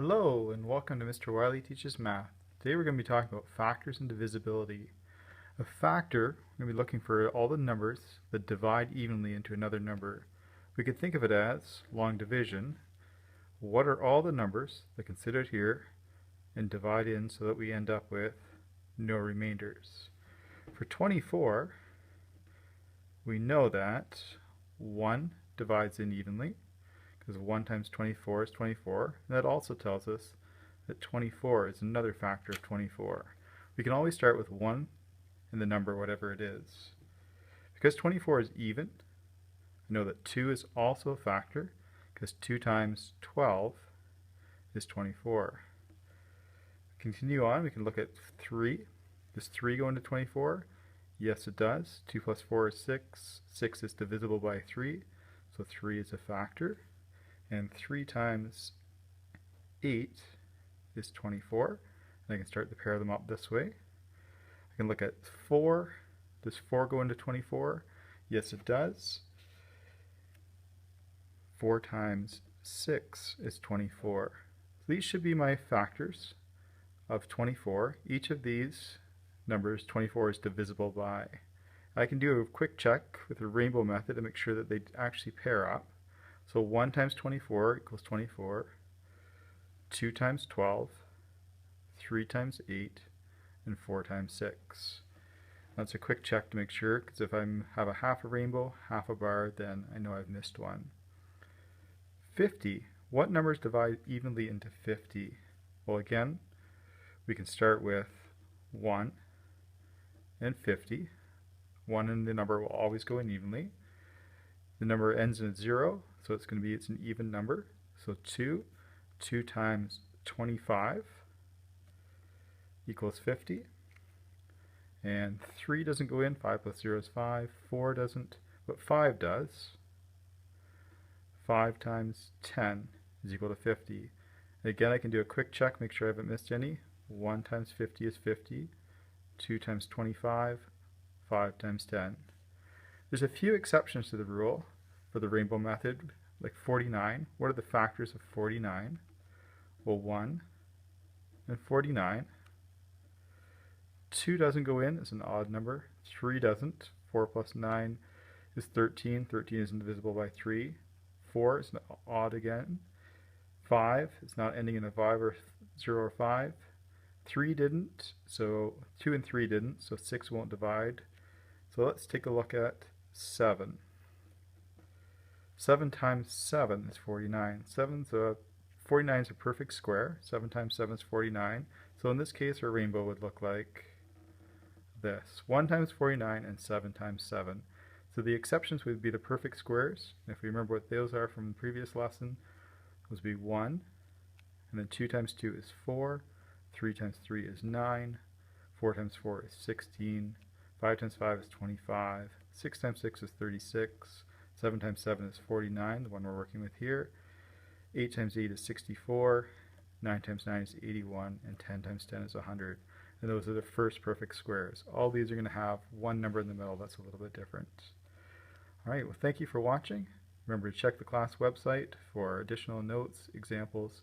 Hello and welcome to Mr. Wiley Teaches Math. Today we're going to be talking about factors and divisibility. A factor, we're going to be looking for all the numbers that divide evenly into another number. We could think of it as long division. What are all the numbers that can sit out here and divide in so that we end up with no remainders? For 24, we know that 1 divides in evenly, because 1 times 24 is 24. And that also tells us that 24 is another factor of 24. We can always start with 1 in the number, whatever it is. Because 24 is even, I know that 2 is also a factor, because 2 times 12 is 24. Continue on, we can look at 3. Does 3 go into 24? Yes, it does. 2 plus 4 is 6. 6 is divisible by 3, so 3 is a factor. And 3 times 8 is 24. And I can start to pair them up this way. I can look at 4. Does 4 go into 24? Yes, it does. 4 times 6 is 24. So these should be my factors of 24. Each of these numbers, 24, is divisible by. I can do a quick check with the rainbow method to make sure that they actually pair up. So 1 times 24 equals 24, 2 times 12, 3 times 8, and 4 times 6. That's a quick check to make sure, because if I have a half a rainbow, half a bar, then I know I've missed one. 50. What numbers divide evenly into 50? Well, again, we can start with 1 and 50. 1 in the number will always go in evenly. The number ends in a 0, so it's an even number. So 2 times 25 equals 50. And 3 doesn't go in, 5 plus 0 is 5. 4 doesn't, but 5 does. 5 times 10 is equal to 50. And again, I can do a quick check, make sure I haven't missed any. 1 times 50 is 50. 2 times 25, 5 times 10. There's a few exceptions to the rule for the rainbow method, like 49. What are the factors of 49? Well, 1 and 49. 2 doesn't go in, it's an odd number. 3 doesn't. 4 plus 9 is 13. 13 isn't divisible by 3. 4 is odd again. 5 is not ending in a 5 or 0 or 5. 3 didn't, so 2 and 3 didn't, so 6 won't divide. So let's take a look at 7. 7 times 7 is 49. 49 is a perfect square. 7 times 7 is 49. So in this case, our rainbow would look like this. 1 times 49 and 7 times 7. So the exceptions would be the perfect squares. If we remember what those are from the previous lesson, those would be 1. And then 2 times 2 is 4. 3 times 3 is 9. 4 times 4 is 16. 5 times 5 is 25. 6 times 6 is 36. 7 times 7 is 49, the one we're working with here. 8 times 8 is 64. 9 times 9 is 81. And 10 times 10 is 100. And those are the first perfect squares. All these are going to have one number in the middle that's a little bit different. Alright, well, thank you for watching. Remember to check the class website for additional notes, examples,